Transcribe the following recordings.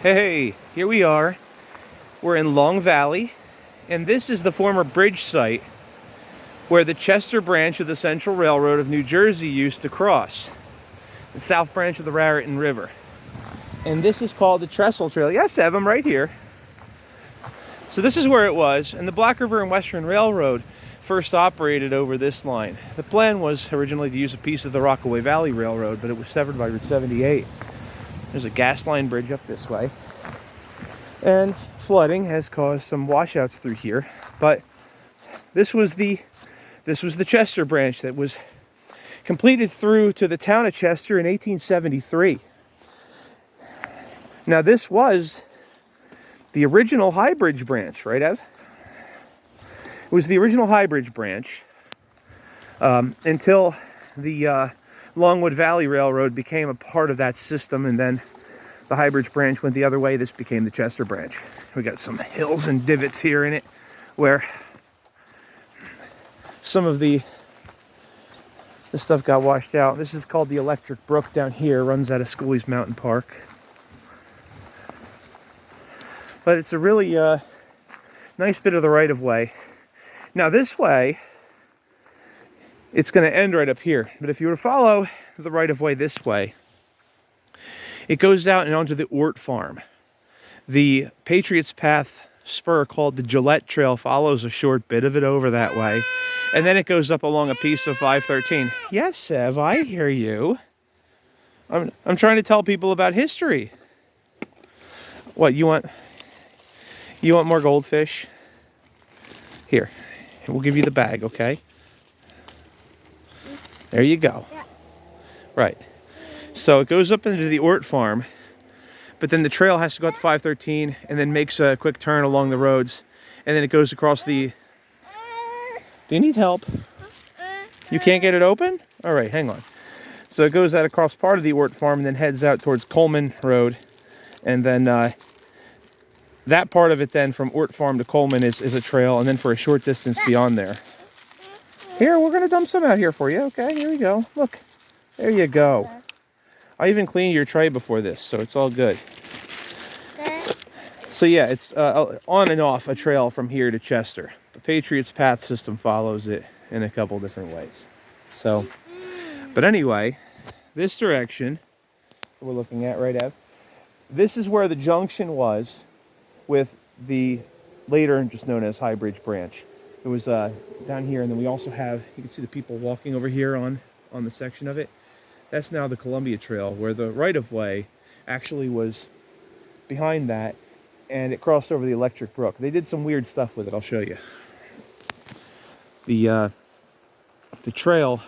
Hey, here we are. We're in Long Valley, and this is the former bridge site where the Chester branch of the Central Railroad of New Jersey used to cross, the south branch of the Raritan River. And this is called the Trestle Trail. Yes, Ev, I'm right here. So this is where it was, and the Black River and Western Railroad first operated over this line. The plan was originally to use a piece of the Rockaway Valley Railroad, but it was severed by Route 78. There's a gas line bridge up this way. And flooding has caused some washouts through here. But this was the Chester branch that was completed through to the town of Chester in 1873. Now this was the original High Bridge branch, right, Ev? It was the original High Bridge branch until the Longwood Valley Railroad became a part of that system, and then the High Bridge branch went the other way. This became the Chester branch. We got some hills and divots here in it where some of the stuff got washed out. This is called the Electric Brook down here. It runs out of Schooley's Mountain Park. But it's a really nice bit of the right-of-way. Now this way, it's going to end right up here. But if you were to follow the right-of-way this way, it goes out and onto the Ort Farm. The Patriots Path spur called the Gillette Trail follows a short bit of it over that way. And then it goes up along a piece of 513. Yes, Sev, I hear you. I'm trying to tell people about history. What, you want more goldfish? Here, we'll give you the bag, okay? There you go. Yeah. Right. So it goes up into the Ort Farm, but then the trail has to go up to 513 and then makes a quick turn along the roads. And then it goes across the... Do you need help? You can't get it open? All right, hang on. So it goes out across part of the Ort Farm and then heads out towards Coleman Road. And then that part of it then from Ort Farm to Coleman is a trail. And then for a short distance beyond there. Here, we're going to dump some out here for you. Okay, here we go. Look, there you go. I even cleaned your tray before this, so it's all good. So yeah, it's on and off a trail from here to Chester. The Patriots Path system follows it in a couple different ways. So, but anyway, this direction we're looking at right at, this is where the junction was with the later just known as High Bridge branch. It was down here, and then we also have, you can see the people walking over here on the section of it. That's now the Columbia Trail, where the right-of-way actually was behind that, and it crossed over the Electric Brook. They did some weird stuff with it, I'll show you. The trail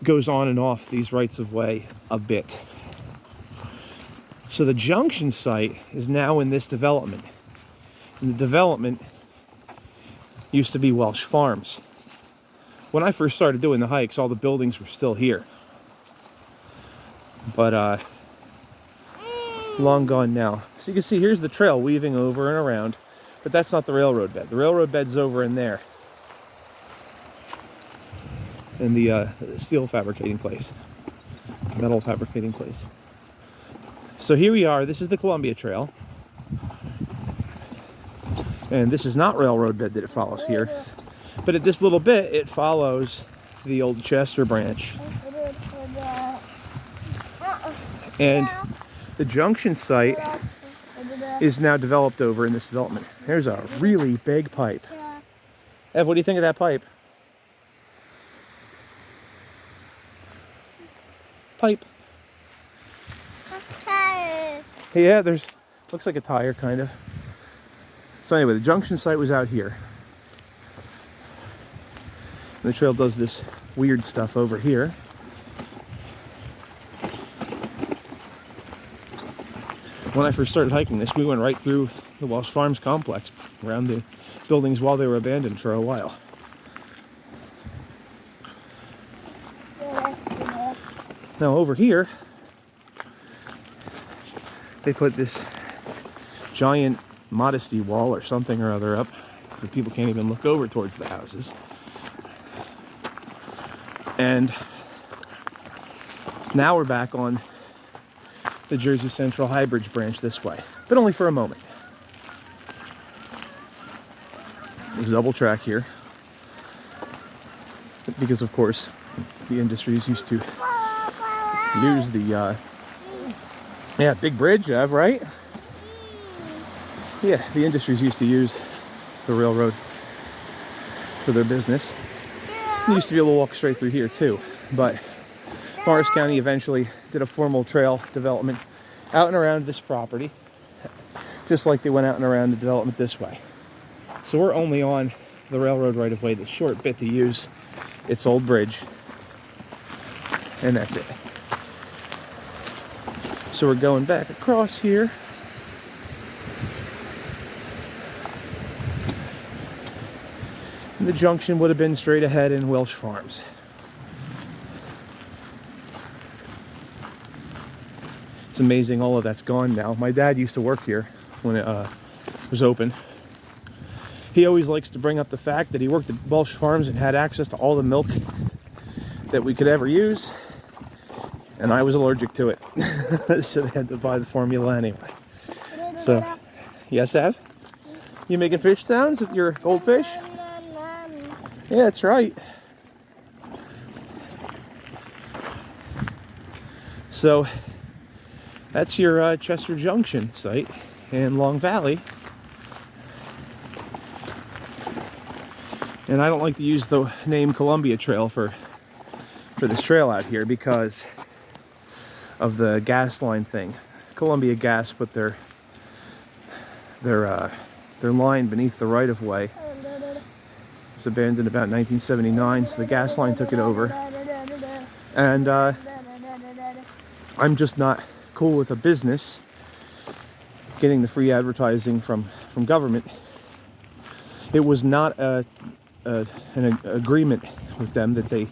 goes on and off these rights-of-way a bit. So the Junction site is now in this development. And the development used to be Welsh Farms. When I first started doing the hikes, all the buildings were still here. But long gone now. So you can see here's the trail weaving over and around, but that's not the railroad bed. The railroad bed's over in there. In the steel fabricating place, metal fabricating place. So here we are. This is the Columbia Trail. And this is not railroad bed that it follows here. But at this little bit, it follows the old Chester branch. And the Junction site is now developed over in this development. There's a really big pipe. Ev, what do you think of that pipe? Pipe. Yeah, looks like a tire, kind of. So anyway, the Junction site was out here. And the trail does this weird stuff over here. When I first started hiking this, we went right through the Welsh Farms complex, around the buildings while they were abandoned for a while. Now over here, they put this giant modesty wall or something or other up where people can't even look over towards the houses. And now we're back on the Jersey Central High Bridge branch this way, but only for a moment. There's a double track here because, of course, the industries used to use the big bridge, right? Yeah, the industries used to use the railroad for their business. There used to be a little walk straight through here too, but Morris County eventually did a formal trail development out and around this property, just like they went out and around the development this way. So we're only on the railroad right of way, the short bit to use its old bridge, and that's it. So we're going back across here. And the junction would have been straight ahead in Welsh Farms. It's amazing all of that's gone now. My dad used to work here when it was open. He always likes to bring up the fact that he worked at Welsh Farms and had access to all the milk that we could ever use. And I was allergic to it. So they had to buy the formula anyway. So, yes, Ev? You making fish sounds with your goldfish? Yeah, that's right. So, that's your Chester Junction site in Long Valley. And I don't like to use the name Columbia Trail for this trail out here because of the gas line thing. Columbia Gas put their line beneath the right-of-way. It was abandoned about 1979, so the gas line took it over. And I'm just not cool with a business getting the free advertising from government. It was not an agreement with them that they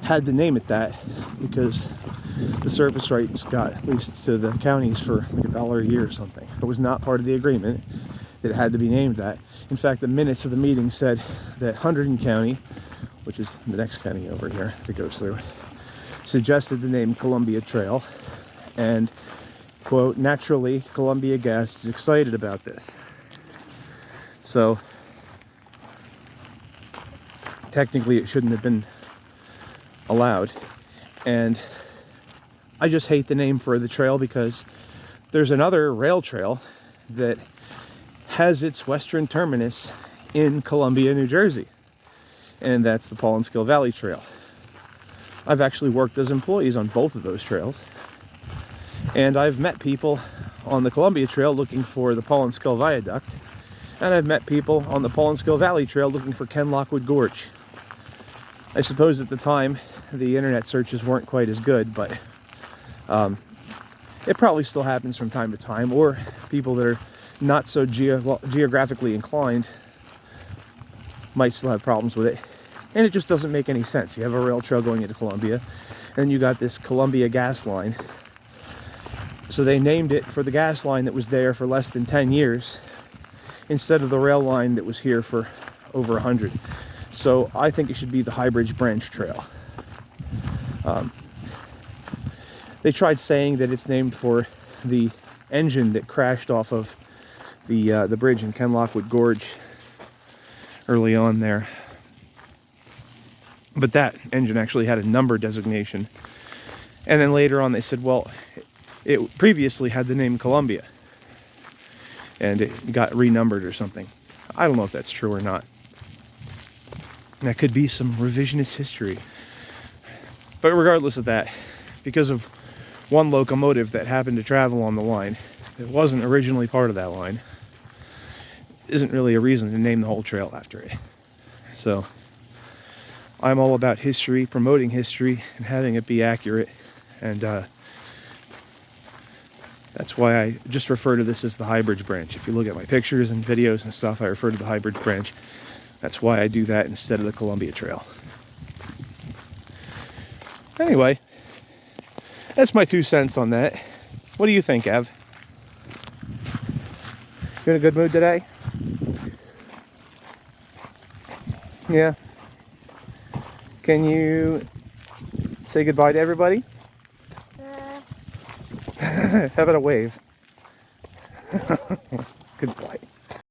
had to name it that, because the service rights got leased to the counties for like $1 a year or something. It was not part of the agreement that it had to be named that. In fact, the minutes of the meeting said that Hunterdon County, which is the next county over here that goes through, suggested the name Columbia Trail, and quote, naturally Columbia Gas is excited about this. So technically it shouldn't have been allowed, and I just hate the name for the trail because there's another rail trail that has its western terminus in Columbia, New Jersey, and that's the Paulinskill Valley Trail. I've actually worked as employees on both of those trails, and I've met people on the Columbia Trail looking for the Paulinskill Viaduct, and I've met people on the Paulinskill Valley Trail looking for Ken Lockwood Gorge. I suppose at the time the internet searches weren't quite as good, but it probably still happens from time to time, or people that are not so geographically inclined might still have problems with it. And it just doesn't make any sense. You have a rail trail going into Columbia, and you got this Columbia gas line. So they named it for the gas line that was there for less than 10 years instead of the rail line that was here for over 100. So I think it should be the High Bridge Branch Trail. They tried saying that it's named for the engine that crashed off of the bridge in Ken Lockwood Gorge early on there. But that engine actually had a number designation. And then later on they said, well, it previously had the name Columbia, and it got renumbered or something. I don't know if that's true or not. That could be some revisionist history. But regardless of that, because of one locomotive that happened to travel on the line that wasn't originally part of that line, isn't really a reason to name the whole trail after it. So I'm all about history, promoting history, and having it be accurate. And that's why I just refer to this as the High Bridge Branch. If you look at my pictures and videos and stuff, I refer to the High Bridge Branch. That's why I do that instead of the Columbia Trail. Anyway, that's my 2 cents on that. What do you think, Ev? You in a good mood today? Yeah. Can you say goodbye to everybody? How about a wave?